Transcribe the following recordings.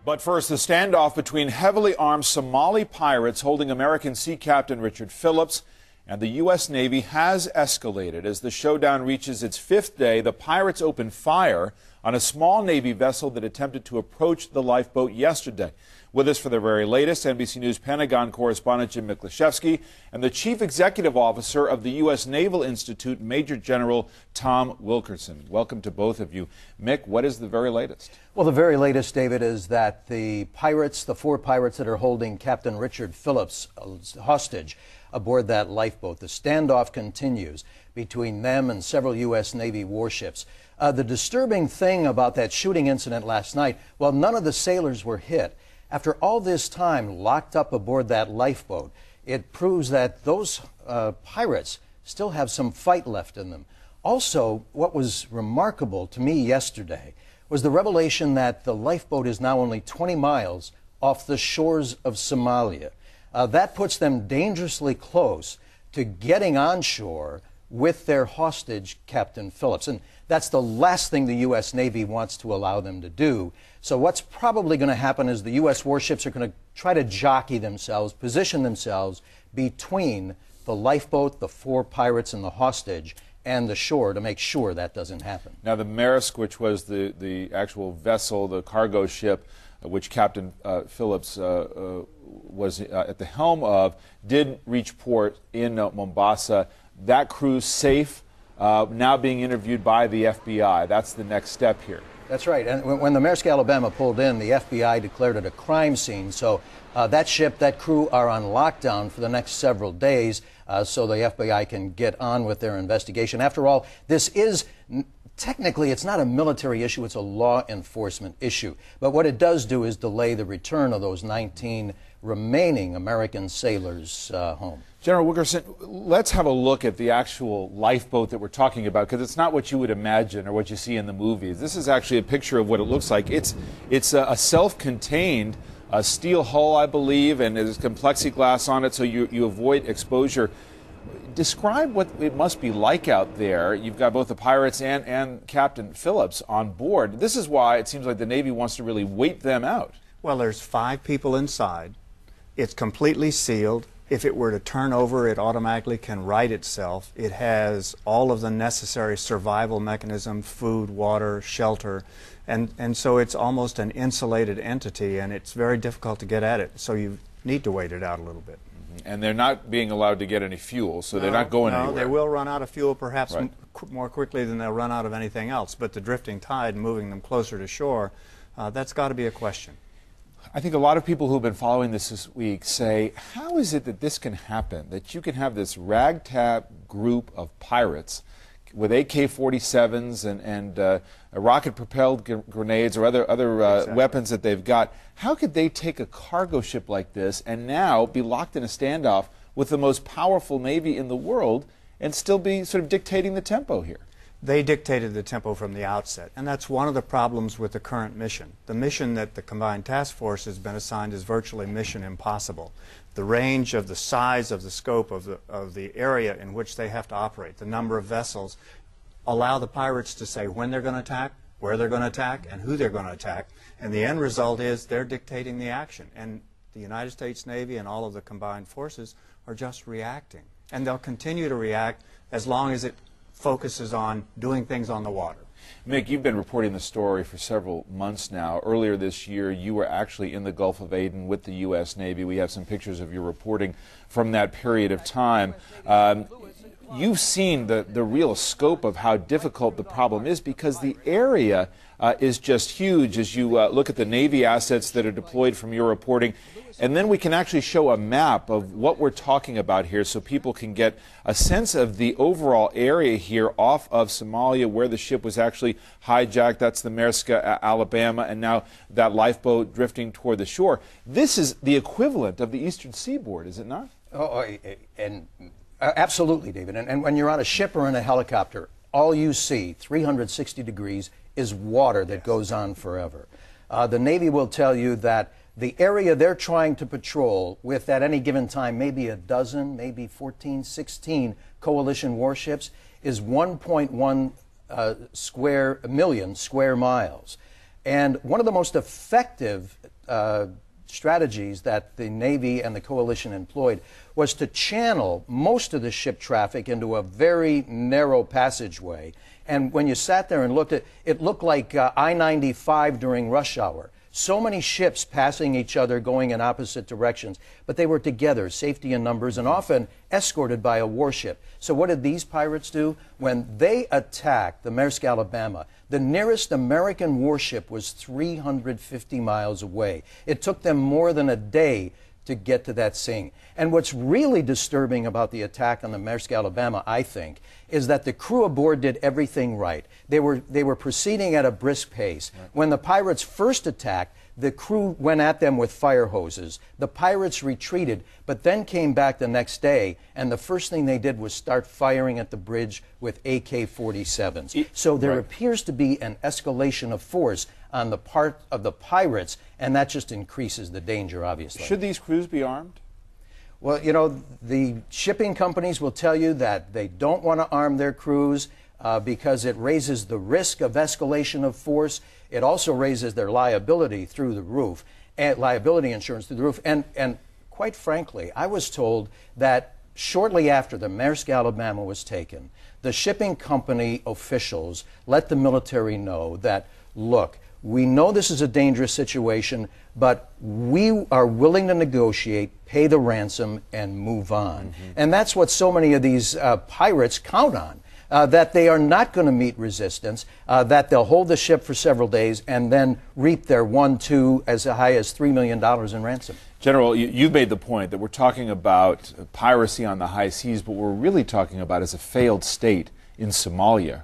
But first, the standoff between heavily armed Somali pirates holding American Sea Captain Richard Phillips and the U.S. Navy has escalated. As the showdown reaches its fifth day, the pirates opened fire on a small Navy vessel that attempted to approach the lifeboat yesterday. With us for the very latest, NBC News Pentagon correspondent Jim Miklashevsky and the Chief Executive Officer of the U.S. Naval Institute, Major General Tom Wilkerson. Welcome to both of you. Mick, what is the very latest? Well, the very latest, David, is that the pirates, the four pirates that are holding Captain Richard Phillips hostage aboard that lifeboat, the standoff continues between them and several U.S. Navy warships. The disturbing thing about that shooting incident last night, well, none of the sailors were hit. After all this time locked up aboard that lifeboat, it proves that those pirates still have some fight left in them. Also, what was remarkable to me yesterday was the revelation that the lifeboat is now only 20 miles off the shores of Somalia. That puts them dangerously close to getting on shore with their hostage, Captain Phillips. And that's the last thing the U.S. Navy wants to allow them to do. So what's probably going to happen is the U.S. warships are going to try to jockey themselves, position themselves between the lifeboat, the four pirates and the hostage, and the shore to make sure that doesn't happen. Now, the Maersk, which was the actual vessel, the cargo ship, which Captain Phillips was at the helm of, did reach port in Mombasa. That crew's safe, now being interviewed by the FBI. That's the next step here. That's right. And when the Maersk Alabama pulled in, the FBI declared it a crime scene. So that ship, that crew are on lockdown for the next several days so the FBI can get on with their investigation. After all, this is technically, it's not a military issue, it's a law enforcement issue. But what it does do is delay the return of those 19 remaining American sailors home. General Wilkerson, let's have a look at the actual lifeboat that we're talking about, because it's not what you would imagine or what you see in the movies. This is actually a picture of what it looks like. It's a self-contained steel hull, I believe, and there's plexiglass on it so you avoid exposure. Describe what it must be like out there. You've got both the pirates and Captain Phillips on board. This is why it seems like the Navy wants to really wait them out. Well, there's 5 people inside. It's completely sealed. If it were to turn over, it automatically can right itself. It has all of the necessary survival mechanisms, food, water, shelter, and so it's almost an insulated entity, and it's very difficult to get at it. So you need to wait it out a little bit. And they're not being allowed to get any fuel, so they're not going anywhere. No, they will run out of fuel perhaps more quickly than they'll run out of anything else, but the drifting tide moving them closer to shore, that's got to be a question. I think a lot of people who've been following this week say, how is it that this can happen, that you can have this ragtag group of pirates with AK-47s and rocket-propelled grenades or other weapons that they've got? How could they take a cargo ship like this and now be locked in a standoff with the most powerful Navy in the world and still be sort of dictating the tempo here? They dictated the tempo from the outset, and that's one of the problems with the current mission. The mission that the Combined Task Force has been assigned is virtually mission impossible. The range of the size of the scope of the area in which they have to operate, the number of vessels, allow the pirates to say when they're going to attack, where they're going to attack, and who they're going to attack. And the end result is they're dictating the action. And the United States Navy and all of the combined forces are just reacting. And they'll continue to react as long as it focuses on doing things on the water. Mick, you've been reporting the story for several months now. Earlier this year, you were actually in the Gulf of Aden with the U.S. Navy. We have some pictures of your reporting from that period of time. You've seen the real scope of how difficult the problem is, because the area is just huge as you look at the Navy assets that are deployed from your reporting. And then we can actually show a map of what we're talking about here so people can get a sense of the overall area here off of Somalia where the ship was actually hijacked. That's the Maersk Alabama, and now that lifeboat drifting toward the shore. This is the equivalent of the eastern seaboard, is it not? Absolutely, David. And when you're on a ship or in a helicopter, all you see, 360 degrees, is water that goes on forever. The Navy will tell you that the area they're trying to patrol with at any given time, maybe a dozen, maybe 14, 16 coalition warships, is 1.1 million square miles. And one of the most effective strategies that the Navy and the coalition employed was to channel most of the ship traffic into a very narrow passageway. And when you sat there and looked at it, it looked like I-95 during rush hour. So many ships passing each other going in opposite directions, but they were together, safety in numbers, and often escorted by a warship. So what did these pirates do? When they attacked the Maersk, Alabama, the nearest American warship was 350 miles away. It took them more than a day to get to that scene. And what's really disturbing about the attack on the Maersk, Alabama, I think, is that the crew aboard did everything right. They were proceeding at a brisk pace. Right. When the pirates first attacked, the crew went at them with fire hoses. The pirates retreated, but then came back the next day, and the first thing they did was start firing at the bridge with AK-47s. So there appears to be an escalation of force on the part of the pirates, and that just increases the danger, obviously. Should these crews be armed? Well, you know, the shipping companies will tell you that they don't want to arm their crews because it raises the risk of escalation of force. It also raises their liability through the roof, and liability insurance through the roof. And quite frankly, I was told that shortly after the Maersk, Alabama was taken, the shipping company officials let the military know that, look, we know this is a dangerous situation, but we are willing to negotiate, pay the ransom, and move on. Mm-hmm. And that's what so many of these pirates count on, that they are not going to meet resistance, that they'll hold the ship for several days and then reap their 1, 2, as high as $3 million in ransom. General, you've made the point that we're talking about piracy on the high seas, but what we're really talking about is a failed state in Somalia.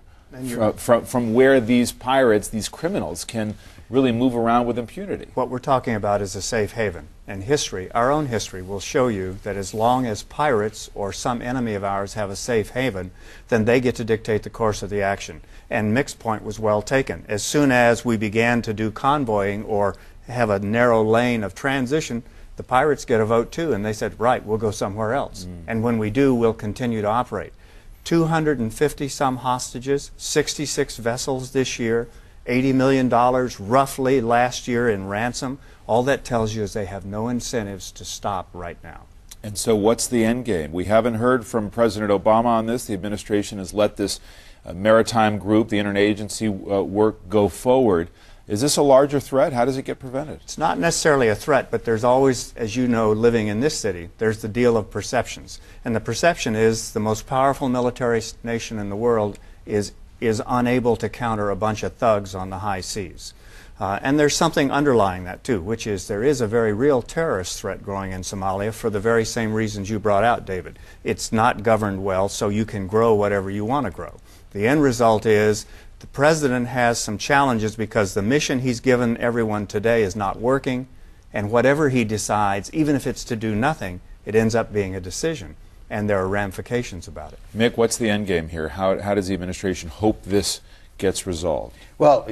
From where these pirates, these criminals, can really move around with impunity. What we're talking about is a safe haven. And history, our own history, will show you that as long as pirates or some enemy of ours have a safe haven, then they get to dictate the course of the action. And Mick's point was well taken. As soon as we began to do convoying or have a narrow lane of transition, the pirates get a vote too, and they said, right, we'll go somewhere else. And when we do, we'll continue to operate. 250 some hostages, 66 vessels this year, $80 million roughly last year in ransom. All that tells you is they have no incentives to stop right now. And so what's the end game? We haven't heard from President Obama on this. The administration has let this maritime group, the interagency work go forward. Is this a larger threat? How does it get prevented? It's not necessarily a threat, but there's always, as you know, living in this city, there's the deal of perceptions. And the perception is the most powerful military nation in the world is unable to counter a bunch of thugs on the high seas. And there's something underlying that, too, which is there is a very real terrorist threat growing in Somalia for the very same reasons you brought out, David. It's not governed well, so you can grow whatever you want to grow. The end result is the president has some challenges because the mission he's given everyone today is not working, and whatever he decides, even if it's to do nothing, it ends up being a decision, and there are ramifications about it. Mick, what's the end game here? How does the administration hope this gets resolved? Well,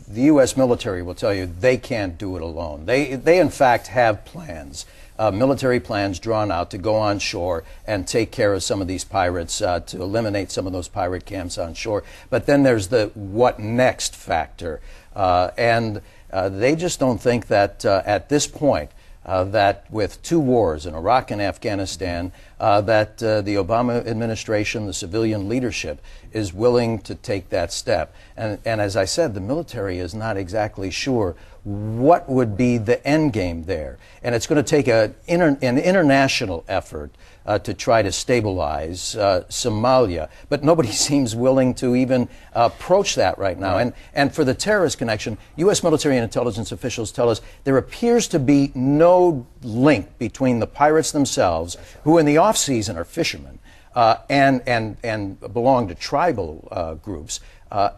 the U.S. military will tell you they can't do it alone. They in fact have plans. Military plans drawn out to go on shore and take care of some of these pirates, to eliminate some of those pirate camps on shore. But then there's the what next factor. And they just don't think that at this point, that with 2 wars in Iraq and Afghanistan, that the Obama administration, the civilian leadership, is willing to take that step. And as I said, the military is not exactly sure what would be the end game there. And it's going to take an international effort to try to stabilize Somalia. But nobody seems willing to even approach that right now. Right. And for the terrorist connection, U.S. military and intelligence officials tell us there appears to be no link between the pirates themselves, who in the off-season are fishermen, and belong to tribal groups,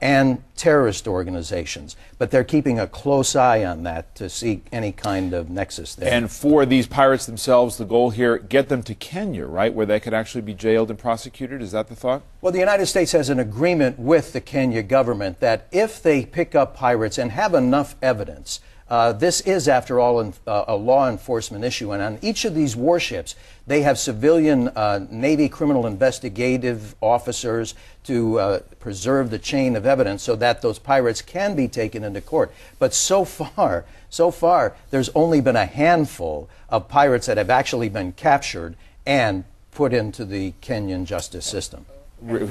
and terrorist organizations. But they're keeping a close eye on that to see any kind of nexus there. And for these pirates themselves, the goal here, get them to Kenya, right, where they could actually be jailed and prosecuted? Is that the thought? Well, the United States has an agreement with the Kenya government that if they pick up pirates and have enough evidence, this is, after all, a law enforcement issue. And on each of these warships, they have civilian Navy criminal investigative officers to preserve the chain of evidence so that those pirates can be taken into court. But so far, So far, there's only been a handful of pirates that have actually been captured and put into the Kenyan justice system.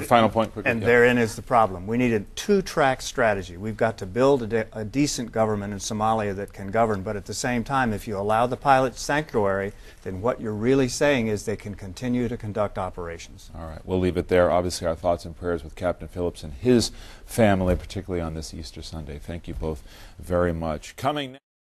Final point quickly. And therein is the problem. We need a two-track strategy. We've got to build a decent government in Somalia that can govern, but at the same time, if you allow the pilots sanctuary, then what you're really saying is they can continue to conduct operations. All right, we'll leave it there. Obviously, our thoughts and prayers with Captain Phillips and his family, particularly on this Easter Sunday. Thank you both very much. Coming